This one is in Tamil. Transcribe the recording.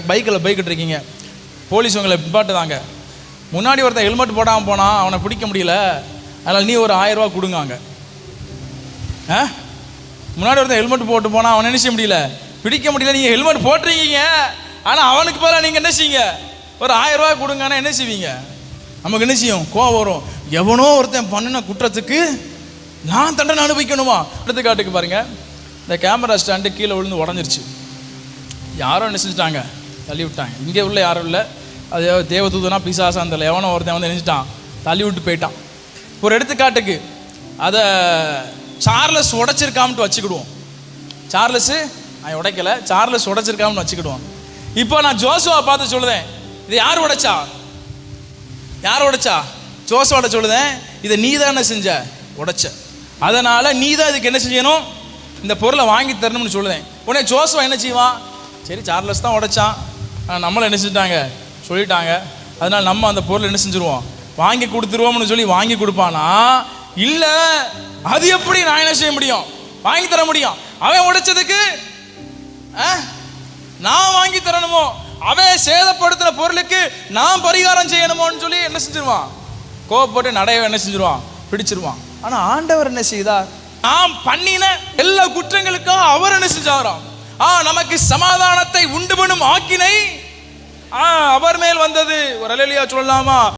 பைக்கில் போய்கிட்டு இருக்கீங்க, போலீஸ் உங்களை நிப்பாட்டுதாங்க. முன்னாடி ஒருத்தன் ஹெல்மெட் போடாமல் போனால் அவனை பிடிக்க முடியல, அதனால் நீ ஒரு 1000 ரூபா கொடுங்காங்க. முன்னாடி ஒருத்தன் ஹெல்மெட் போட்டு போனால் அவனை என்ன செய்ய முடியல, பிடிக்க முடியல. நீங்கள் ஹெல்மெட் போட்டுருக்கீங்க, ஆனால் அவனுக்கு பதிலாக நீங்கள் என்ன செய்யுங்க, ஒரு 1000 ரூபா கொடுங்கன்னா என்ன செய்வீங்க? நமக்கு என்ன செய்யும்? கோவம் வரும். எவனோ ஒருத்தன் பண்ணின குற்றத்துக்கு நான் தண்டனை அனுபவிக்கணுமா? எடுத்துக்காட்டுக்கு பாருங்க, இந்த கேமரா ஸ்டாண்டு கீழே விழுந்து உடஞ்சிருச்சு. யாரோ என்ன செஞ்சுட்டாங்க, தள்ளி விட்டாங்க. இங்கே உள்ள யாரும் இல்லை, அது தேவதூதனா பிசாசான்னு தெரியல, எவனோ ஒருத்தன் வந்து நினைச்சிட்டான், தள்ளி விட்டு போயிட்டான். ஒரு எடுத்துக்காட்டுக்கு அதை சார்லஸ் உடைச்சிருக்காமட்டு வச்சுக்கிடுவோம். சார்லஸு நான் உடைக்கலை, சார்லஸ் உடைச்சிருக்காமனு வச்சுக்கிடுவோம். இப்போ நான் ஜோசுவா பார்த்து சொல்லுதேன், இது யார் உடைச்சா, யார் உடைச்சா? ஜோசுவாட்ட சொல்லுதேன், இதை நீ தான் என்ன செஞ்ச, உடைச்ச. அதனால் நீ தான் இதுக்கு என்ன செய்யணும், இந்த பொருளை வாங்கி தரணும்னு சொல்லுதேன். உடனே ஜோசுவா என்ன செய்வான், சரி சார்லஸ் தான் உடைச்சான், நம்மளை என்ன செஞ்சுட்டாங்க சொல்லிட்டாங்க, அதனால் நம்ம அந்த பொருளை என்ன செஞ்சுருவோம், வாங்கி கொடுத்துருவோம்னு சொல்லி வாங்கி கொடுப்பானா? இல்லை, அது எப்படி நான் என்ன செய்ய முடியும், வாங்கி தர முடியும்? அவன் உடைச்சதுக்கு நான் வாங்கி தரணுமோ, அவன் சேதப்படுத்தின பொருளுக்கு நான் பரிகாரம் செய்யணுமோன்னு சொல்லி என்ன செஞ்சிருவான், கோவப்பட்டு நடைய என்ன செஞ்சிருவான், பிடிச்சிருவான். ஆனால் ஆண்டவர் என்ன செய்தார், நாம் பண்ணின எல்லா குற்றங்களுக்கும் அவர் என்ன செஞ்சாராம், நமக்கு சமாதானத்தை உண்டு பண்ணும் ஆக்கினை அவர் மேல் வந்தது. ஒரு அல்லேலூயா சொல்லலாமா?